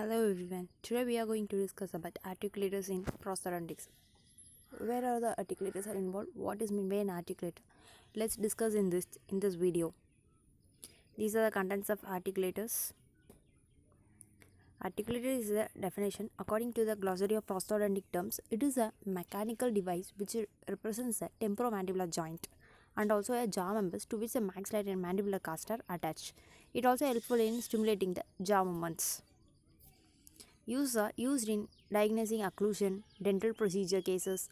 Hello everyone. Today we are going to discuss about articulators in prosthodontics. Where are the articulators are involved? What is meant by an articulator? Let's discuss in this video. These are the contents of articulators. Articulator is a definition according to the glossary of prosthodontic terms. It is a mechanical device which represents a temporomandibular joint and also a jaw members to which the maxillary and mandibular castes are attached. It also helpful in stimulating the jaw movements. Used in diagnosing occlusion, dental procedure cases,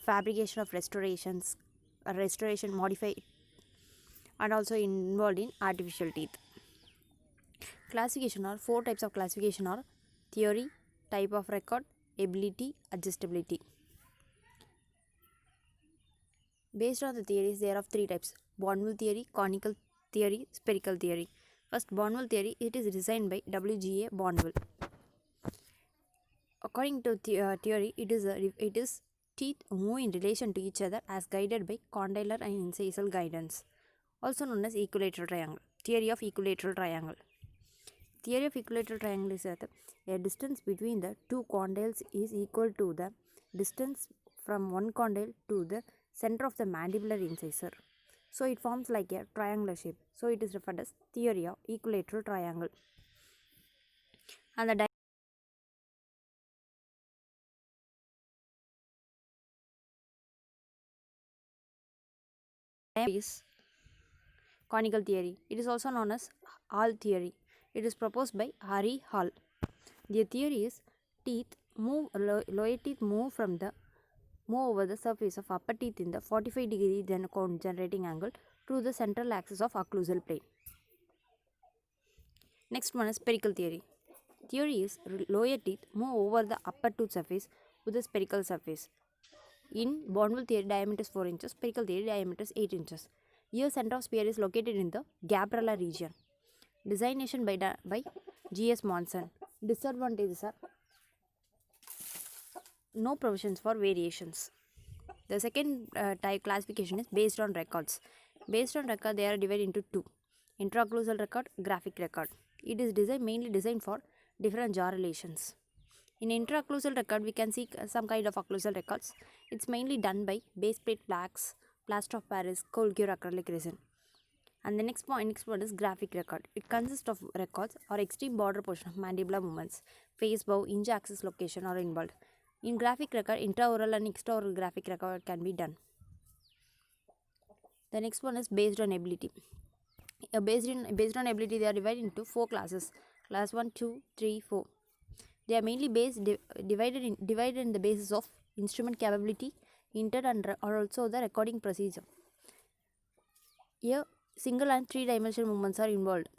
fabrication of restoration modify, and also involved in artificial teeth. Classification are four types of classification are theory, type of record, ability, adjustability. Based on the theories, there are three types: Bournville theory, conical theory, spherical theory. First, Bournville theory. It is designed by W.G.A. Bournville. According to theory, it is teeth move in relation to each other as guided by condylar and incisal guidance, also known as equilateral triangle. Theory of equilateral triangle. Theory of equilateral triangle is that a distance between the two condyles is equal to the distance from one condyle to the center of the mandibular incisor. So it forms like a triangular shape. So it is referred as theory of equilateral triangle. And the is conical theory. It is also known as Hall theory. It is proposed by Harry Hall. The theory is lower teeth move over the surface of upper teeth in the 45-degree cone generating angle to the central axis of occlusal plane. Next one is spherical theory. Theory is lower teeth move over the upper tooth surface with a spherical surface. In Bournville theory, diameter is 4 inches. Spherical theory, diameter is 8 inches. Here, center of sphere is located in the gabrella region. Designation by G.S. Monson. Disadvantages are no provisions for variations. The second type classification is based on records. Based on record, they are divided into two: intraocclusal record, graphic record. It is mainly designed for different jaw relations. In intraocclusal record, we can see some kind of occlusal records. It's mainly done by base plate plaques, plaster of Paris, cold cure acrylic resin. And the next one is graphic record. It consists of records or extreme border portion of mandibular movements, face bow, hinge axis location are involved. In graphic record, intraoral and extraoral graphic record can be done. The next one is based on ability. Based on ability, they are divided into four classes: class 1, 2, 3, 4. They are mainly divided in the basis of instrument capability, and or also the recording procedure. Here, single and three-dimensional movements are involved.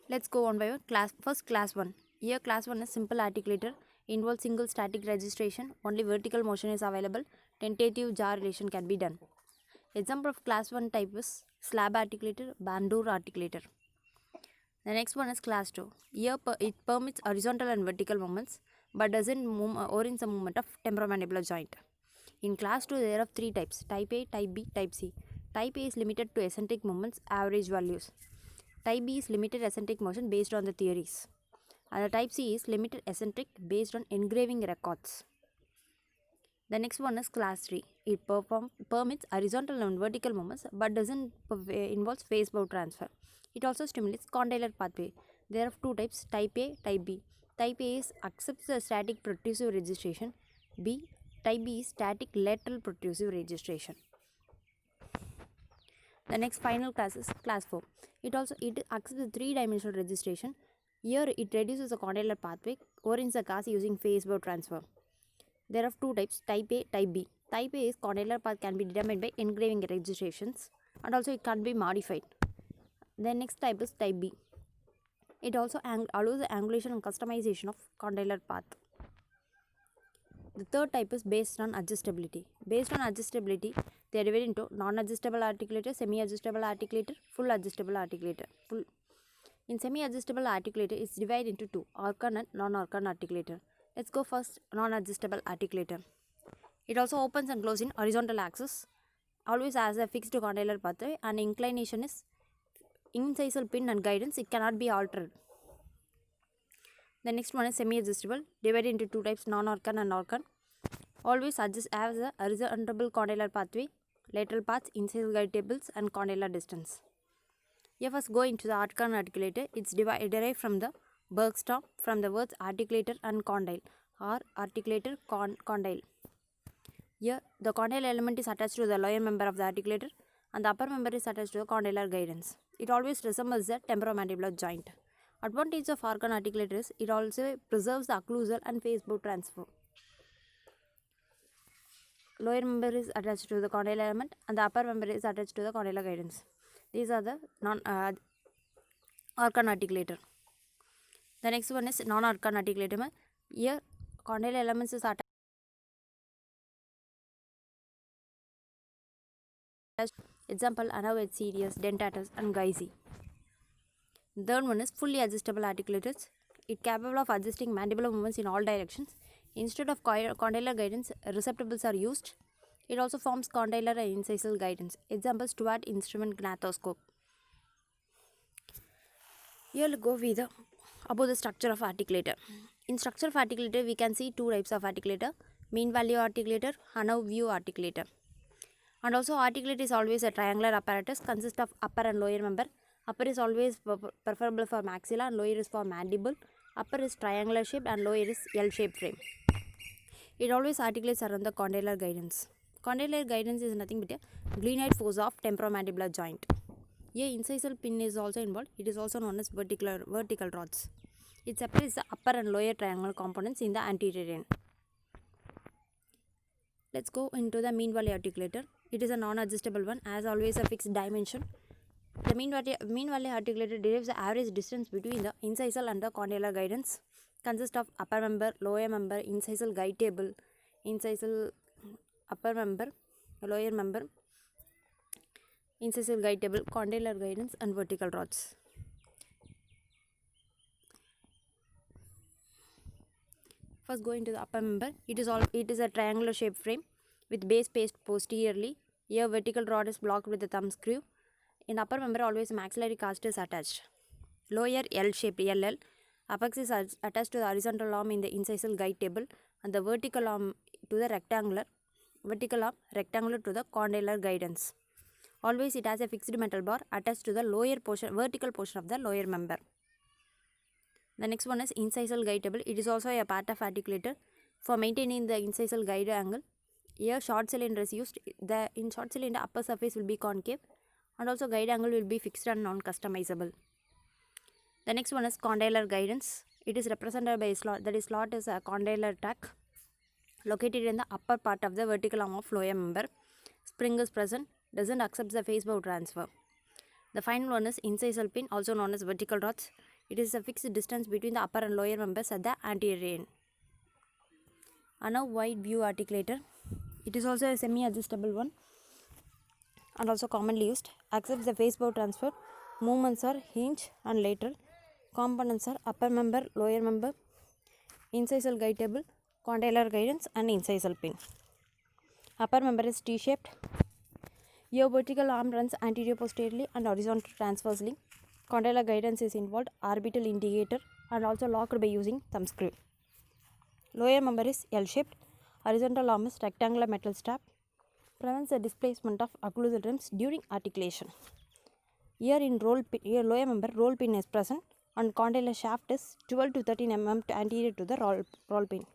Let's go on by one. First, class 1. Here, class 1 is simple articulator. Involves single static registration. Only vertical motion is available. Tentative jaw relation can be done. Example of class 1 type is slab articulator, Bandor articulator. The next one is class 2. Here it permits horizontal and vertical movements but doesn't orient the movement of temporomandibular joint. In class 2 there are three types: type A, type B, type C. Type A is limited to eccentric movements, average values. Type B is limited eccentric motion based on the theories. And the type C is limited eccentric based on engraving records. The next one is class 3. It permits horizontal and vertical movements but doesn't involve face bow transfer. It also stimulates condylar pathway. There are two types: type A, type B. Type A is accepts the static protrusive registration. Type B is static lateral protrusive registration. The next final class is class 4. It accepts the three-dimensional registration. Here it reduces the condylar pathway, orients the cast using face bow transfer. There are two types: type A, type B. Type A is condylar path can be determined by engraving registrations and also it can be modified. The next type is type B. It also allows the angulation and customization of condylar path. The third type is based on adjustability. Based on adjustability, they are divided into non-adjustable articulator, semi-adjustable articulator, full adjustable articulator. In semi-adjustable articulator, it's divided into two: Orcan and non-Orcan articulator. Let's go first non-adjustable articulator. It also opens and closes in horizontal axis, always has a fixed condylar pathway, and inclination is incisal pin and guidance. It cannot be altered. The next one is semi-adjustable, divided into two types, non-Orcan and Orcan. Always adjust as a horizontal condylar pathway, lateral paths, incisal guide tables, and condylar distance. Here first go into the Orcan articulator. It's derived from the Bergstrom from the words articulator and condyle or articulator condyle. Here the condyle element is attached to the lower member of the articulator and the upper member is attached to the condylar guidance. It always resembles the temporomandibular joint. Advantage of Orcan articulator is it also preserves the occlusal and facebow transfer. Lower member is attached to the condylar element and the upper member is attached to the condylar guidance. These are the Orcan articulator. The next one is non-Orcan articulator. Here condylar elements is attached. Example, Anavet series, dentatus and Gysi. Third one is fully adjustable articulators. It capable of adjusting mandibular movements in all directions. Instead of condylar guidance, receptacles are used. It also forms condylar and incisal guidance. Example, Stuart instrument gnathoscope. Here we'll go with about the structure of articulator. In structure of articulator, we can see two types of articulator: mean value articulator, Hanau view articulator. And also articulator is always a triangular apparatus, consists of upper and lower member. Upper is always preferable for maxilla and lower is for mandible. Upper is triangular shaped and lower is L-shaped frame. It always articulates around the condylar guidance. Condylar guidance is nothing but a glenoid force of temporomandibular joint. Here incisal pin is also involved. It is also known as vertical rods. It separates the upper and lower triangular components in the anterior end. Let's go into the mean value articulator. It is a non-adjustable one, as always a fixed dimension. The mean value articulator derives the average distance between the incisal and the condylar guidance. Consists of upper member, lower member, incisal guide table, incisal upper member, lower member, incisal guide table, condylar guidance and vertical rods. First go into the upper member. It is a triangular shaped frame with base spaced posteriorly. Here vertical rod is blocked with the thumb screw. In upper member always maxillary cast is attached. Lower L-shaped LL. Apex is attached to the horizontal arm in the incisal guide table and the vertical arm to the rectangular to the condylar guidance. Always it has a fixed metal bar attached to the vertical portion of the lower member. The next one is incisal guide table. It is also a part of articulator for maintaining the incisal guide angle. Here short cylinder is used. In short cylinder upper surface will be concave and also guide angle will be fixed and non-customizable. The next one is condylar guidance. It is represented by a slot. That is, slot is a condylar track located in the upper part of the vertical arm of lower member. Spring is present, doesn't accept the facebow transfer. The final one is incisal pin, also known as vertical rods. It is a fixed distance between the upper and lower members at the anterior end. And now wide view articulator. It is also a semi-adjustable one and also commonly used. Accepts the facebow transfer. Movements are hinge and lateral. Components are upper member, lower member, incisal guide table, condylar guidance and incisal pin. Upper member is T-shaped. Your vertical arm runs anterior posteriorly and horizontal transversely. Condylar guidance is involved, orbital indicator and also locked by using thumb screw. Lower member is L-shaped. Horizontal arm is rectangular metal strap. Prevents the displacement of occlusal rims during articulation. Here in lower member roll pin is present and condylar shaft is 12 to 13 mm anterior to the roll pin.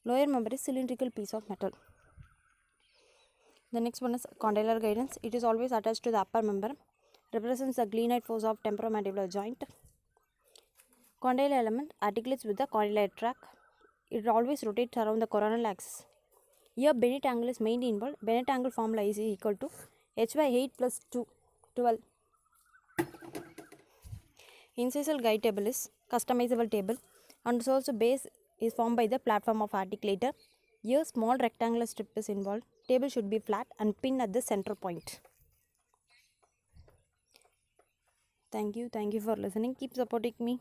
Lower member is cylindrical piece of metal. The next one is condylar guidance. It is always attached to the upper member. Represents the glenoid force of temporomandibular joint. Condylar element articulates with the condylar track. It always rotates around the coronal axis. Here Bennett angle is mainly involved. Bennett angle formula is equal to h by 8 plus 2, 12. Incisal guide table is customizable table and also base is formed by the platform of articulator. Here small rectangular strip is involved. Table should be flat and pin at the center point. Thank you for listening. Keep supporting me.